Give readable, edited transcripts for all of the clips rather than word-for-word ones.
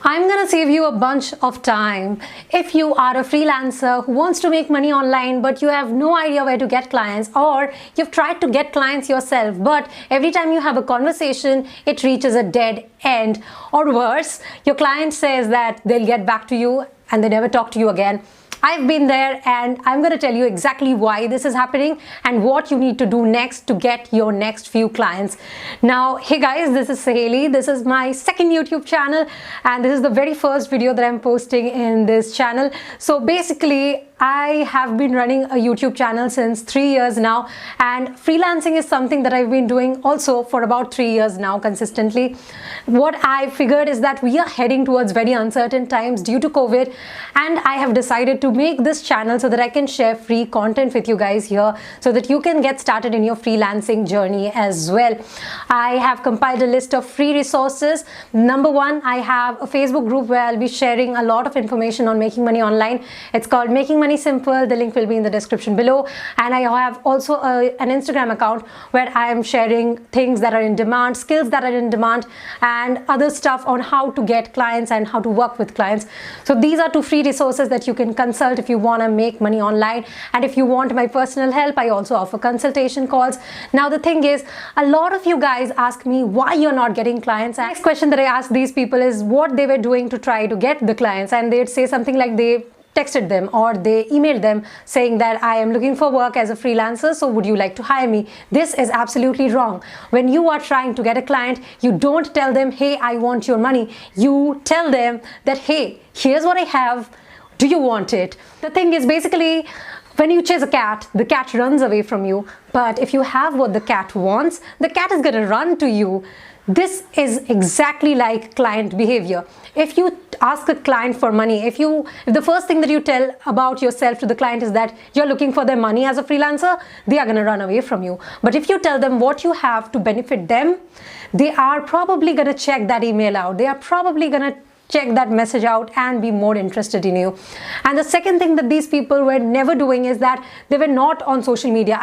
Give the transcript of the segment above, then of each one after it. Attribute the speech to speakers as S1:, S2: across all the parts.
S1: I'm gonna save you a bunch of time. If you are a freelancer who wants to make money online but you have no idea where to get clients, or you've tried to get clients yourself but every time you have a conversation it reaches a dead end, or worse, your client says that they'll get back to you and they never talk to you again. I've been there and I'm going to tell you exactly why this is happening and what you need to do next to get your next few clients. Now, hey guys, this is Saheli. This is my second YouTube channel and this is the very first video that I'm posting in this channel. So basically, I have been running a YouTube channel since 3 years now, and freelancing is something that I've been doing also for about 3 years now consistently. What I figured is that we are heading towards very uncertain times due to COVID, and I have decided to make this channel so that I can share free content with you guys here so that you can get started in your freelancing journey as well. I have compiled a list of free resources. Number one, I have a Facebook group where I'll be sharing a lot of information on making money online. It's called Making Money Simple. The link will be in the description below. And I have also an Instagram account where I am sharing things that are in demand, skills that are in demand, and other stuff on how to get clients and how to work with clients. So these are two free resources that you can consult if you want to make money online. And if you want my personal help, I also offer consultation calls. Now the thing is, a lot of you guys ask me why you're not getting clients. And the next question that I ask these people is what they were doing to try to get the clients, and they'd say something like they texted them or they emailed them saying that I am looking for work as a freelancer, so would you like to hire me? This is absolutely wrong. When you are trying to get a client, you don't tell them, hey, I want your money. You tell them that, hey, here's what I have. Do you want it? The thing is, basically, when you chase a cat, the cat runs away from you. But if you have what the cat wants, the cat is gonna run to you. This is exactly like client behavior. If you ask a client for money, if the first thing that you tell about yourself to the client is that you're looking for their money as a freelancer, they are going to run away from you. But if you tell them what you have to benefit them, they are probably going to check that email out. They are probably going to check that message out and be more interested in you. And the second thing that these people were never doing is that they were not on social media.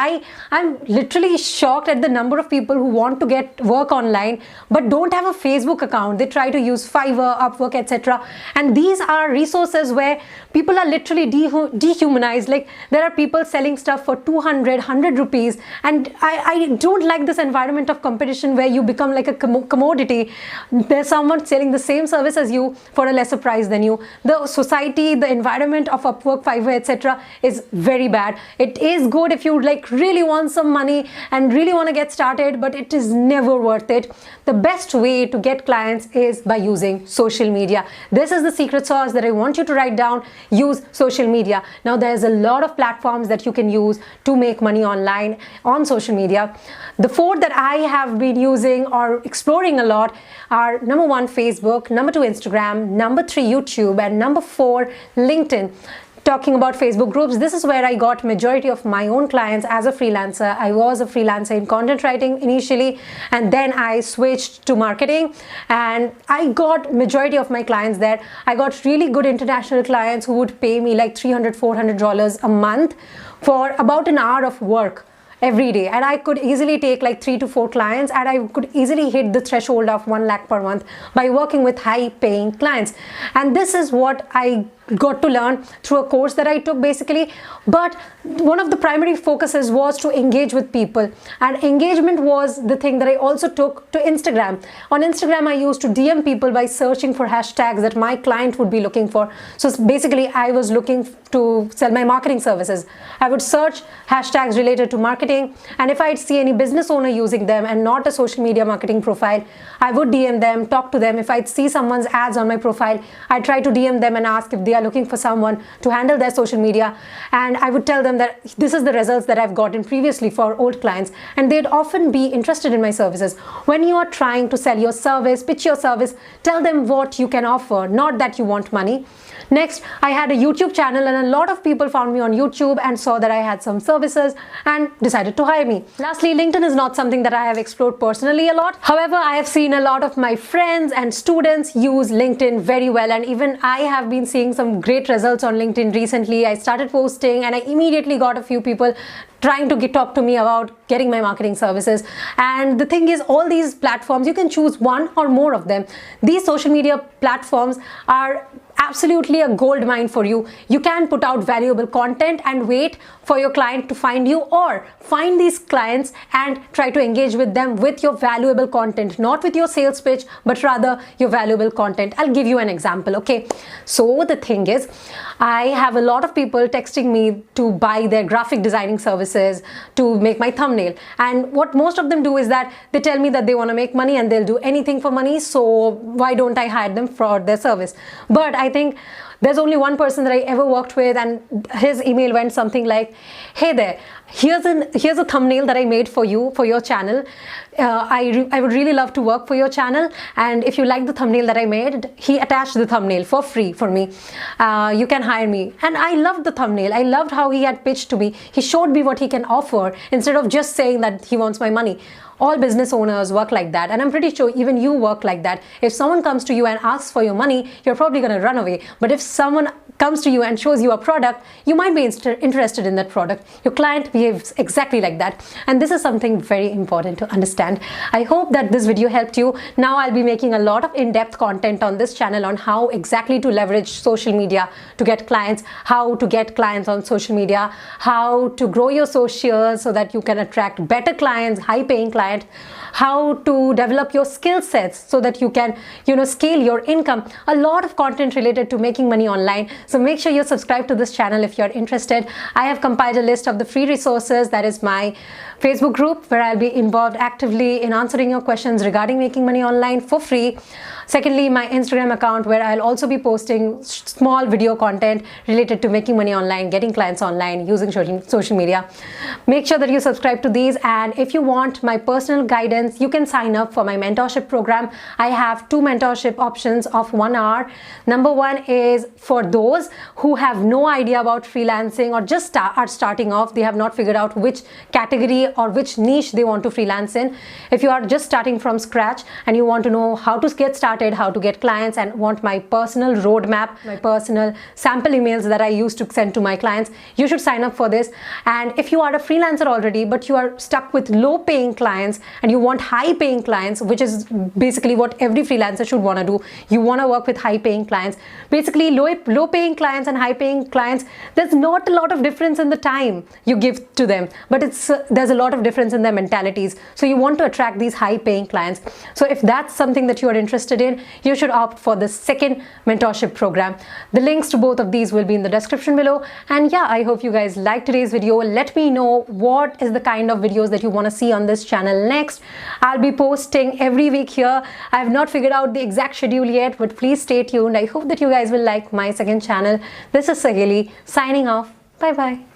S1: I'm literally shocked at the number of people who want to get work online but don't have a Facebook account. They try to use Fiverr, Upwork, etc. And these are resources where people are literally dehumanized. Like, there are people selling stuff for 100 rupees, and I don't like this environment of competition where you become like a commodity. There's someone selling the same service as you for a lesser price than you. The society, the environment of Upwork, Fiverr, etc. is very bad. It is good if you like really want some money and really want to get started, but it is never worth it. The best way to get clients is by using social media. This is the secret sauce that I want you to write down. Use social media. Now, there's a lot of platforms that you can use to make money online on social media. The four that I have been using or exploring a lot are number one, Facebook, number two, Instagram, number three, YouTube, and number four, LinkedIn. Talking about Facebook groups, this is where I got majority of my own clients as a freelancer. I was a freelancer in content writing initially, and then I switched to marketing, and I got majority of my clients there. I got really good international clients who would pay me like $300, $400 a month for about an hour of work every day, and I could easily take like 3 to 4 clients, and I could easily hit the threshold of 1 lakh per month by working with high paying clients. And this is what I got to learn through a course that I took basically. But one of the primary focuses was to engage with people, and engagement was the thing that I also took to Instagram. On Instagram, I used to DM people by searching for hashtags that my client would be looking for. So basically, I was looking to sell my marketing services. I would search hashtags related to marketing, and if I'd see any business owner using them and not a social media marketing profile, I would DM them, talk to them. If I'd see someone's ads on my profile, I'd try to DM them and ask if they are looking for someone to handle their social media, and I would tell them that this is the results that I've gotten previously for old clients, and they'd often be interested in my services. When you are trying to sell your service, pitch your service, tell them what you can offer, not that you want money. Next, I had a YouTube channel, and a lot of people found me on YouTube and saw that I had some services and decided to hire me. Lastly, LinkedIn is not something that I have explored personally a lot. However, I have seen a lot of my friends and students use LinkedIn very well, and even I have been seeing some some great results on LinkedIn recently. I started posting and I immediately got a few people trying to talk to me about getting my marketing services. And the thing is, all these platforms, you can choose one or more of them. These social media platforms are absolutely a gold mine for you. You can put out valuable content and wait for your client to find you, or find these clients and try to engage with them with your valuable content, not with your sales pitch, but rather your valuable content. I'll give you an example. Okay, so the thing is, I have a lot of people texting me to buy their graphic designing services to make my thumbnail, and what most of them do is that they tell me that they want to make money and they'll do anything for money, so why don't I hire them for their service? But I think there's only one person that I ever worked with, and his email went something like, hey there, here's a thumbnail that I made for you for your channel. I would really love to work for your channel, and if you like the thumbnail that I made, he attached the thumbnail for free for me. You can hire me. And I loved the thumbnail. I loved how he had pitched to me. He showed me what he can offer instead of just saying that he wants my money. All business owners work like that, and I'm pretty sure even you work like that. If someone comes to you and asks for your money, you're probably going to run away. But if someone comes to you and shows you a product, you might be interested in that product. Your client behaves exactly like that, and this is something very important to understand. I hope that this video helped you. Now I'll be making a lot of in-depth content on this channel on how exactly to leverage social media to get clients, how to get clients on social media, how to grow your socials so that you can attract better clients, high-paying clients, how to develop your skill sets so that you can, scale your income. A lot of content related to making money online. So make sure you subscribe to this channel if you're interested. I have compiled a list of the free resources. That is my Facebook group, where I'll be involved actively in answering your questions regarding making money online for free. Secondly, my Instagram account, where I'll also be posting small video content related to making money online, getting clients online, using social media. Make sure that you subscribe to these, and if you want my personal guidance, you can sign up for my mentorship program. I have 2 mentorship options of 1 hour. Number one is for those who have no idea about freelancing or just are starting off. They have not figured out which category or which niche they want to freelance in. If you are just starting from scratch and you want to know how to get started, how to get clients, and want my personal roadmap, my personal sample emails that I used to send to my clients, you should sign up for this. And if you are a freelancer already, but you are stuck with low paying clients and you want high paying clients, which is basically what every freelancer should want to do. You want to work with high paying clients. Basically, low paying clients and high paying clients, there's not a lot of difference in the time you give to them, but there's a lot of difference in their mentalities. So you want to attract these high paying clients. So if that's something that you are interested in, you should opt for the second mentorship program. The links to both of these will be in the description below. And yeah, I hope you guys liked today's video. Let me know what is the kind of videos that you want to see on this channel next. I'll be posting every week here. I have not figured out the exact schedule yet, but please stay tuned. I hope that you guys will like my second channel. This is Saheli signing off. Bye bye.